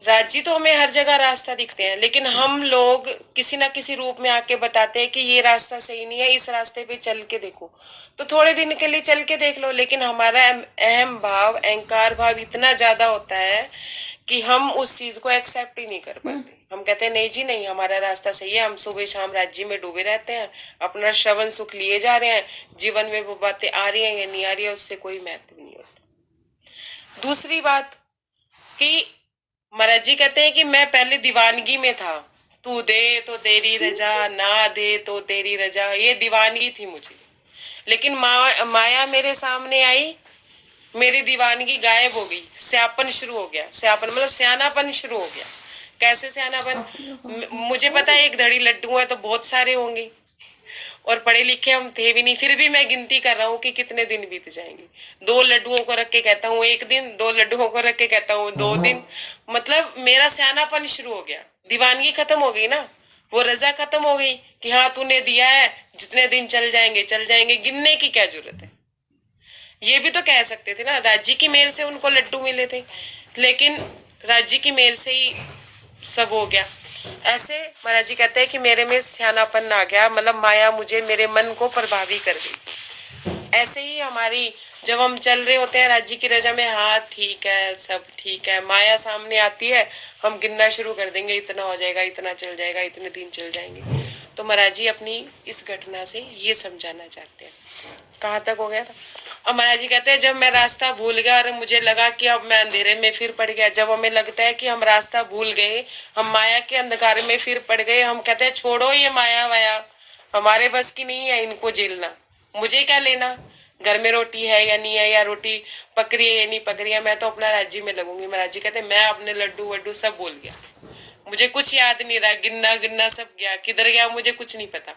राज्य तो हमें हर जगह रास्ता दिखते हैं, लेकिन हम लोग किसी ना किसी रूप में आके बताते हैं कि ये रास्ता सही नहीं है, इस रास्ते पे चल के देखो। तो थोड़े दिन के लिए चल के देख लो, लेकिन हमारा अहम भाव, अहंकार भाव इतना ज्यादा होता है कि हम उस चीज को एक्सेप्ट ही नहीं कर पाते। हम कहते हैं नहीं जी नहीं, हमारा रास्ता सही है, हम सुबह शाम राज्य में डूबे रहते हैं, अपना श्रवण सुख लिए जा रहे हैं, जीवन में वो बातें आ रही हैं या नहीं आ रही है उससे कोई महत्व नहीं होता। दूसरी बात कि महाराज जी कहते हैं कि मैं पहले दीवानगी में था, तू दे तो तेरी रजा, ना दे तो तेरी रजा, ये दीवानगी थी मुझे। लेकिन माया मेरे सामने आई, मेरी दीवानगी गायब हो गई, स्यापन शुरू हो गया। स्यापन मतलब सियानापन शुरू हो गया। कैसे सियानापन? मुझे पता है एक धड़ी लड्डू है तो बहुत सारे होंगे और पढ़े लिखे हम थे भी नहीं, फिर भी मैं गिनती कर रहा हूँ कि कितने दिन बीत जाएंगे। 2 लड्डुओं को रख के कहता हूँ 1 दिन, 2 लड्डुओं को रख के कहता हूँ 2 दिन। मतलब मेरा सियानापन शुरू हो गया, दीवानगी खत्म हो गई ना, वो रजा खत्म हो गई कि हाँ तूने दिया है, जितने दिन चल जाएंगे चल जाएंगे, गिनने की क्या जरूरत है। ये भी तो कह सकते थे ना, राज्य की मेल से उनको लड्डू मिले थे, लेकिन राज्य की मेल से ही सब हो गया। ऐसे महाराज जी कहते हैं कि मेरे में सियानापन आ गया, मतलब माया मुझे, मेरे मन को प्रभावी कर गई। ऐसे ही हमारी जब हम चल रहे होते हैं राज्य की रजा में, हाँ ठीक है सब ठीक है, माया सामने आती है, हम गिनना शुरू कर देंगे, इतना हो जाएगा, इतना चल जाएगा, इतने दिन चल जाएंगे। तो महाराज जी अपनी इस घटना से ये समझाना चाहते हैं। कहाँ तक हो गया था? और महाराज जी कहते हैं जब मैं रास्ता भूल गया और मुझे लगा कि अब मैं अंधेरे में फिर पड़ गया, जब हमें लगता है कि हम रास्ता भूल गए, हम माया के अंधकार में फिर पड़ गए, हम कहते हैं छोड़ो ये माया वाया, हमारे बस की नहीं है इनको झेलना, मुझे क्या लेना, घर में रोटी है या नहीं है, या रोटी पक रही है या नहीं पक रही है, मैं तो अपना राज्य में लगूंगी। महाराज जी कहते मैं अपने लड्डू वड्डू सब भूल गया, मुझे कुछ याद नहीं रहा, गिनना गिनना सब गया, किधर गया मुझे कुछ नहीं पता,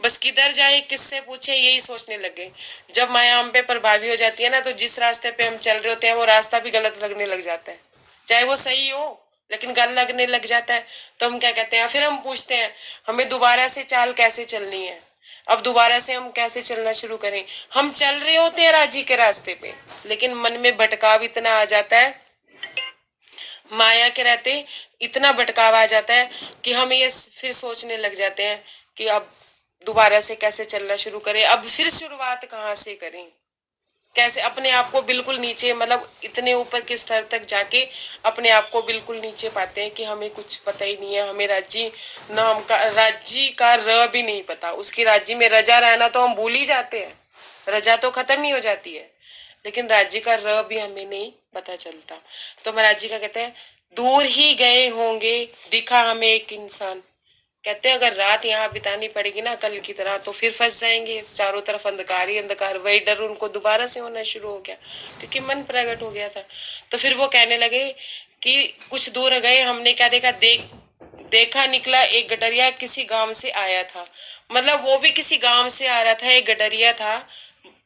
बस किधर जाए किससे पूछे यही सोचने लगे। जब माया हम पे प्रभावी हो जाती है ना, तो जिस रास्ते पे हम चल रहे होते हैं वो रास्ता भी गलत लगने लग जाता है, चाहे वो सही हो लेकिन गलत लगने लग जाता है। तो हम क्या कहते हैं, फिर हम पूछते हैं हमें दोबारा से चाल कैसे चलनी है। अब दोबारा से हम कैसे चलना शुरू करें? हम चल रहे होते हैं राजी के रास्ते पे, लेकिन मन में भटकाव इतना आ जाता है, माया के रहते इतना भटकाव आ जाता है कि हम ये फिर सोचने लग जाते हैं कि अब दोबारा से कैसे चलना शुरू करें, अब फिर शुरुआत कहाँ से करें, कैसे अपने आप को बिल्कुल नीचे, मतलब इतने ऊपर के स्तर तक जाके अपने आप को बिल्कुल नीचे पाते हैं कि हमें कुछ पता ही नहीं है, हमें राज्य नाम का, राज्य का र भी नहीं पता, उसकी राज्य में रजा रहना तो हम भूल ही जाते हैं, रजा तो खत्म ही हो जाती है, लेकिन राज्य का र भी हमें नहीं पता चलता। तो महाराज जी का कहते हैं, दूर ही गए होंगे दिखा हमें एक इंसान, कहते हैं अगर रात यहाँ बितानी पड़ेगी ना कल की तरह तो फिर फंस जाएंगे, चारों तरफ अंधकार ही अंधकार। वही डर उनको दोबारा से होना शुरू हो गया क्योंकि मन प्रकट हो गया था। तो फिर वो कहने लगे कि कुछ दूर गए हमने क्या देखा, देखा निकला एक गडरिया किसी गांव से आया था, मतलब वो भी किसी गांव से आ रहा था, एक गडरिया था।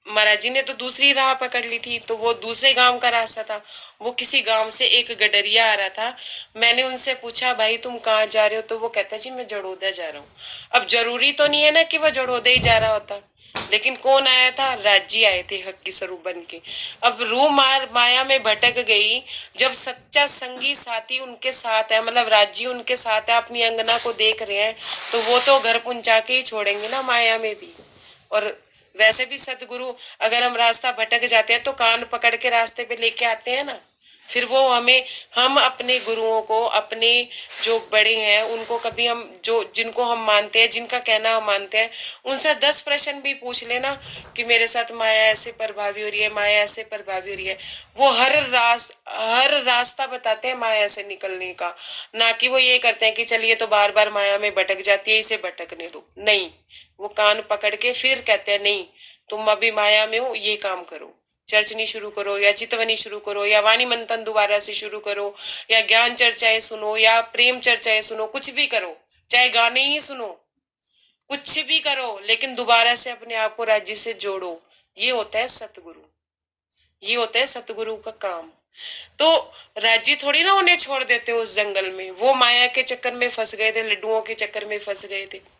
महाराज जी ने तो दूसरी राह पकड़ ली थी, तो वो दूसरे गांव का रास्ता था, वो किसी गांव से एक गडरिया आ रहा था। मैंने उनसे पूछा भाई तुम कहाँ जा रहे हो, तो वो कहता जी मैं जड़ोदा जा रहा हूँ। अब जरूरी तो नहीं है ना कि वो जड़ोदा ही जा रहा होता, लेकिन कौन आया था, राज्य आए थे हक की स्वरूप बन के। अब रूह माया में भटक गई, जब सच्चा संगी साथी उनके साथ है, मतलब राज्य उनके साथ है, अपनी अंगना को देख रहे हैं, तो वो तो घर पहुंचा के ही छोड़ेंगे ना माया में भी। और वैसे भी सतगुरु अगर हम रास्ता भटक जाते हैं तो कान पकड़ के रास्ते पे लेके आते हैं ना, फिर वो हमें, हम अपने गुरुओं को, अपने जो बड़े हैं उनको कभी हम, जो जिनको हम मानते हैं, जिनका कहना हम मानते हैं, उनसे 10 प्रश्न भी पूछ लेना कि मेरे साथ माया ऐसे प्रभावी हो रही है, माया ऐसे प्रभावी हो रही है, वो हर रास्ता बताते हैं माया से निकलने का। ना कि वो ये करते हैं कि चलिए तो बार बार माया में भटक जाती है इसे भटकने दो, नहीं, वो कान पकड़ के फिर कहते हैं नहीं तुम अभी माया में हो, ये काम करो, चर्चनी शुरू करो या चितवनी शुरू करो या वाणी मंथन दोबारा से शुरू करो या ज्ञान चर्चाएं सुनो या प्रेम चर्चाएं सुनो, कुछ भी करो, चाहे गाने ही सुनो, कुछ भी करो, लेकिन दोबारा से अपने आप को राज्य से जोड़ो। ये होता है सतगुरु, ये होता है सतगुरु का काम। तो राज्य थोड़ी ना उन्हें छोड़ देते उस जंगल में, वो माया के चक्कर में फंस गए थे, लड्डुओं के चक्कर में फंस गए थे।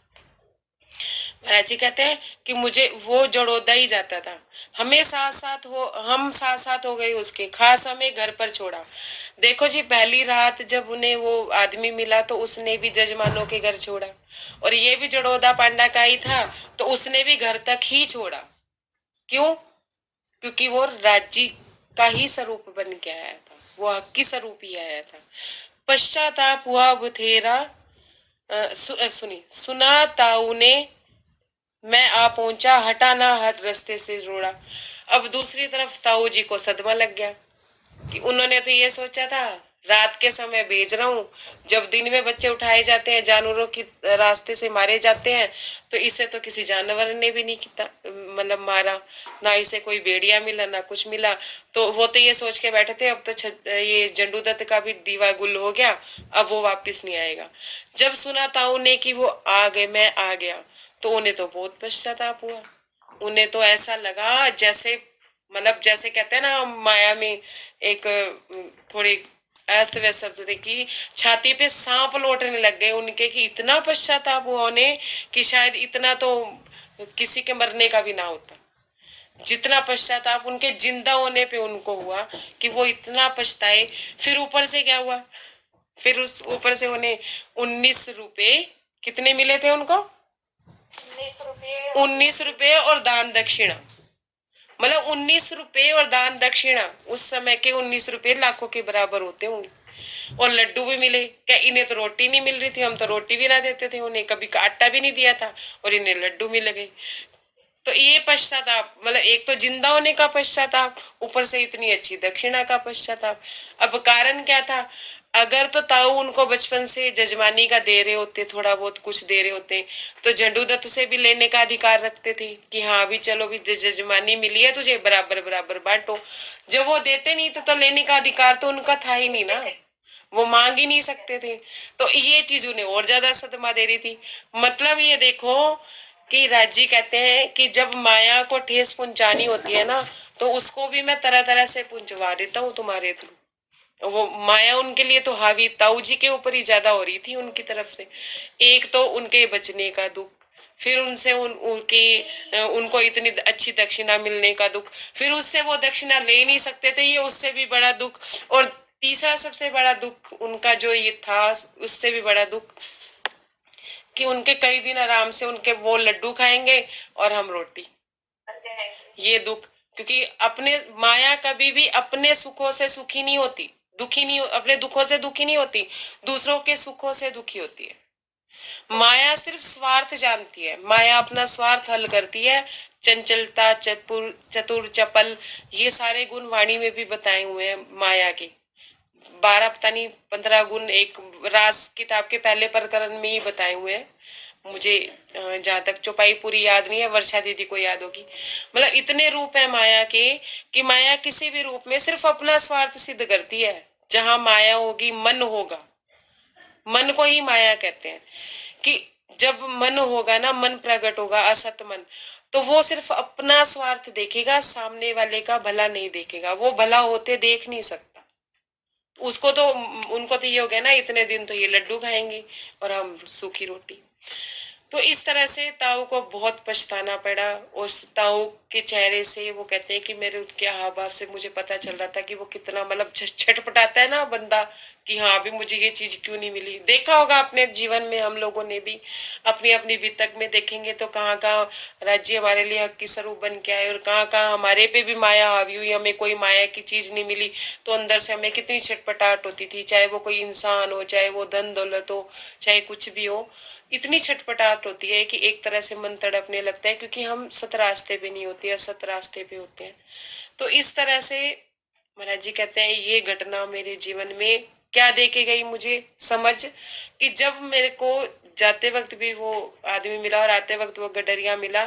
महाराज जी कहते हैं कि मुझे वो जड़ोदा ही जाता था, हमें हम साथ साथ हो गए उसके, खास हमें घर पर छोड़ा। देखो जी पहली रात जब उन्हें वो आदमी मिला तो उसने भी जजमानों के घर छोड़ा, और ये भी जड़ोदा पांडा का ही था, तो उसने भी घर तक ही छोड़ा। क्यों? क्योंकि वो राज्य का ही स्वरूप बन के आया था, वो हक की स्वरूप ही आया था। पश्चाताप हुआ बुथेरा, सुनी सुना ताऊ ने, मैं आ पहुंचा हटा ना हाथ रास्ते से रोड़ा। अब दूसरी तरफ ताऊ जी को सदमा लग गया कि उन्होंने तो ये सोचा था रात के समय भेज रहा हूँ, जब दिन में बच्चे उठाए जाते हैं जानवरों की रास्ते से मारे जाते हैं, तो इसे तो किसी जानवर ने भी नहीं किया, मतलब मारा ना, इसे कोई भेड़िया मिला ना कुछ मिला, तो वो तो ये सोच के बैठे थे अब तो ये जंडू दत्त का भी दीवा गुल हो गया, अब वो वापिस नहीं आएगा। जब सुना ताऊ ने कि वो आ गए, मैं आ गया, तो उन्हें तो बहुत पश्चाताप हुआ, उन्हें तो ऐसा लगा जैसे, मतलब जैसे कहते हैं ना हम माया में एक थोड़ी अस्त व्यस्त शब्द थे कि छाती पे सांप लौटने लग गए उनके, कि इतना पश्चाताप हुआ उन्हें कि शायद इतना तो किसी के मरने का भी ना होता, जितना पश्चाताप उनके जिंदा होने पे उनको हुआ कि वो इतना पछताए। फिर ऊपर से क्या हुआ, फिर उस ऊपर से उन्हें 19 रुपए कितने मिले थे उनको, 19 रुपए और दान दक्षिणा, मतलब 19 रुपए और दान दक्षिणा, उस समय के 19 रुपए लाखों के बराबर होते होंगे। और लड्डू भी मिले, क्या इन्हें तो रोटी नहीं मिल रही थी, हम तो रोटी भी ना देते थे उन्हें, कभी आटा भी नहीं दिया था, और इन्हें लड्डू मिल गए। तो ये पश्चाताप, मतलब एक तो जिंदा होने का पश्चाताप, ऊपर से इतनी अच्छी दक्षिणा का पश्चाताप। अब कारण क्या था, अगर तो ताऊ उनको बचपन से जजमानी का दे रहे होते, थोड़ा बहुत कुछ दे रहे होते, तो झंडू दत्त से भी लेने का अधिकार रखते थे कि हाँ भी चलो भी जजमानी मिली है तुझे, बराबर बराबर बांटो। जब वो देते नहीं तो लेने का अधिकार तो उनका था ही नहीं ना, वो मांग ही नहीं सकते थे। तो ये चीज उन्हें और ज्यादा सदमा दे रही थी। मतलब ये देखो कि राजी कहते हैं कि जब माया को ठेस पहुंचानी होती है ना, तो उसको भी मैं तरह तरह से पहुंचवा देता हूँ तुम्हारे थ्रू। वो माया उनके लिए तो हावी ताऊ जी के ऊपर ही ज्यादा हो रही थी उनकी तरफ से। एक तो उनके बचने का दुख, फिर उनसे उनको इतनी अच्छी दक्षिणा मिलने का दुख, फिर उससे वो दक्षिणा ले नहीं सकते थे, ये उससे भी बड़ा दुख। और तीसरा सबसे बड़ा दुख उनका जो ये था, उससे भी बड़ा दुख कि उनके कई दिन आराम से उनके वो लड्डू खाएंगे और हम रोटी। ये दुख, क्योंकि अपने माया कभी भी अपने सुखों से सुखी नहीं होती, दुखी नहीं, अपने दुखों से दुखी नहीं होती, दूसरों के सुखों से दुखी होती है। माया सिर्फ स्वार्थ जानती है, माया अपना स्वार्थ हल करती है। चंचलता, चतुर, चपल, ये सारे गुण वाणी में भी बताए हुए हैं माया के। 12 पता नहीं 15 गुण एक रास किताब के पहले प्रकरण में ही बताए हुए हैं। मुझे जहां तक चौपाई पूरी याद नहीं है, वर्षा दीदी को याद होगी। मतलब इतने रूप है माया के कि माया किसी भी रूप में सिर्फ अपना स्वार्थ सिद्ध करती है। जहां माया होगी मन होगा, मन को ही माया कहते हैं। कि जब मन होगा ना, मन प्रकट होगा, असत मन, तो वो सिर्फ अपना स्वार्थ देखेगा, सामने वाले का भला नहीं देखेगा। वो भला होते देख नहीं सकता। उसको तो, उनको तो ये हो गया ना, इतने दिन तो ये लड्डू खाएंगे और हम सूखी रोटी। तो इस तरह से ताऊ को बहुत पछताना पड़ा। उस ताऊ के चेहरे से वो कहते हैं कि मेरे उनके हाव भाव से मुझे पता चल रहा था कि वो कितना मतलब छटपटाता है ना बंदा, कि हाँ अभी मुझे ये चीज क्यों नहीं मिली। देखा होगा अपने जीवन में, हम लोगों ने भी अपनी अपनी बीतक में देखेंगे तो कहाँ कहाँ राज्य हमारे लिए हक की स्वरूप बन के आए और कहाँ कहाँ हमारे पे भी माया हावी हुई, हमें कोई माया की चीज नहीं मिली तो अंदर से हमें कितनी छटपटाहट होती थी। चाहे वो कोई इंसान हो, चाहे वो धन दौलत हो, चाहे कुछ भी हो, इतनी छटपटाहट होती है कि एक तरह से मन तड़पने लगता है, क्योंकि हम सत रास्ते पे नहीं होते, असत रास्ते पे होते हैं। तो इस तरह से महाराज जी कहते हैं ये घटना मेरे जीवन में क्या दे के गई मुझे समझ, कि जब मेरे को जाते वक्त भी वो आदमी मिला और आते वक्त वो गडरिया मिला,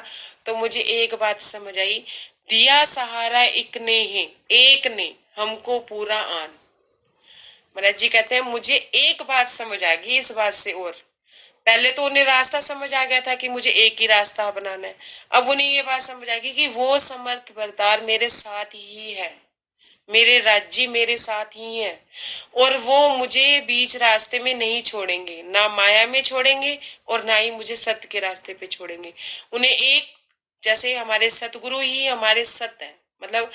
तो मुझे एक बात समझ आई, दिया सहारा एक ने है, एक ने हमको पूरा आन। महाराज जी कहते हैं मुझे एक बात समझ आ गई इस बात से, और पहले तो उन्हें रास्ता समझ आ गया था कि मुझे एक ही रास्ता अपनाना है, अब उन्हें ये बात समझ आ गई कि वो समर्थ भरतार मेरे साथ ही है, मेरे राज्य मेरे साथ ही है, और वो मुझे बीच रास्ते में नहीं छोड़ेंगे, ना माया में छोड़ेंगे और ना ही मुझे सत्य के रास्ते पे छोड़ेंगे। उन्हें एक, जैसे हमारे सतगुरु ही हमारे सत्य है, मतलब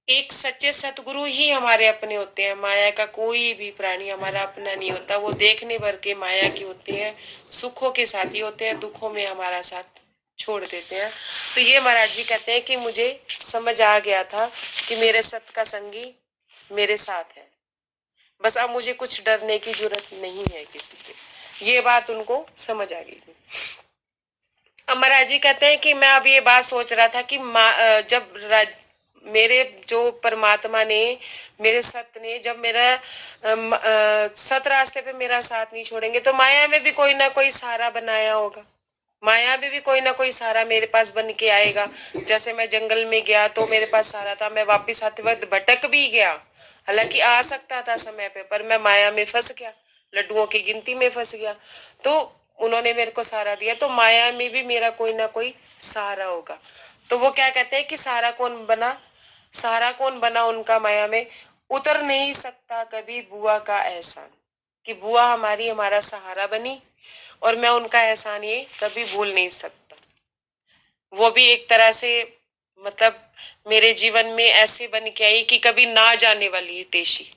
एक सच्चे सतगुरु ही हमारे अपने होते हैं। माया का कोई भी प्राणी हमारा अपना नहीं होता, वो देखने भर के माया के होते हैं, सुखों के साथी होते हैं, दुखों में हमारा साथ छोड़ देते हैं। तो ये महाराज जी कहते हैं कि मुझे समझ आ गया था कि मेरे सत्य का संगी मेरे साथ है, बस अब मुझे कुछ डरने की जरूरत नहीं है किसी से। ये बात उनको समझ आ गई थी। अब महाराज जी कहते हैं कि मैं अब ये बात सोच रहा था कि जब मेरे जो परमात्मा ने, मेरे सत्य ने, जब मेरा सत रास्ते पे मेरा साथ नहीं छोड़ेंगे तो माया में भी कोई ना कोई सहारा बनाया होगा, माया में भी कोई ना कोई सहारा मेरे पास बन के आएगा। जैसे मैं जंगल में गया तो मेरे पास सहारा था, मैं वापस आते वक्त भटक भी गया, हालांकि आ सकता था समय पे, पर मैं माया में फंस गया, लड्डुओं की गिनती में फंस गया, तो उन्होंने मेरे को सहारा दिया। तो माया में भी मेरा कोई ना कोई सहारा होगा। तो वो क्या कहते हैं कि सहारा कौन बना, सहारा कौन बना उनका माया में, उतर नहीं सकता कभी बुआ का एहसान, कि बुआ हमारी हमारा सहारा बनी और मैं उनका एहसान ये कभी भूल नहीं सकता। वो भी एक तरह से मतलब मेरे जीवन में ऐसे बन के आई कि कभी ना जाने वाली हितैषी,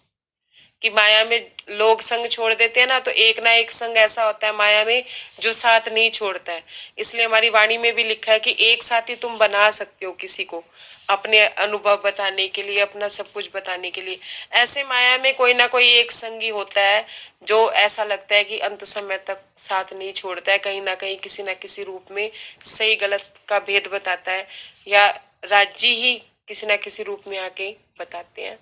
कि माया में लोग संग छोड़ देते हैं ना, तो एक ना एक संग ऐसा होता है माया में जो साथ नहीं छोड़ता है। इसलिए हमारी वाणी में भी लिखा है कि एक साथी तुम बना सकते हो किसी को, अपने अनुभव बताने के लिए, अपना सब कुछ बताने के लिए। ऐसे माया में कोई ना कोई एक संगी होता है जो ऐसा लगता है कि अंत समय तक साथ नहीं छोड़ता है, कहीं ना कहीं किसी ना किसी रूप में सही गलत का भेद बताता है, या राज्य ही किसी ना किसी रूप में आके बताते हैं।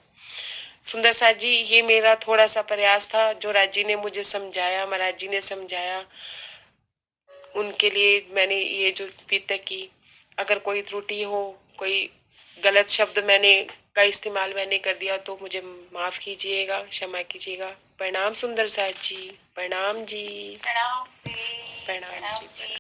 सुंदर साथ जी, ये मेरा थोड़ा सा प्रयास था जो राज जी ने मुझे समझाया, महाराज जी ने समझाया, उनके लिए मैंने ये जो बीतक की। अगर कोई त्रुटि हो, कोई गलत शब्द मैंने का इस्तेमाल मैंने कर दिया तो मुझे माफ कीजिएगा, क्षमा कीजिएगा। प्रणाम सुंदर साथ जी, प्रणाम जी, प्रणाम प्रणाम जी।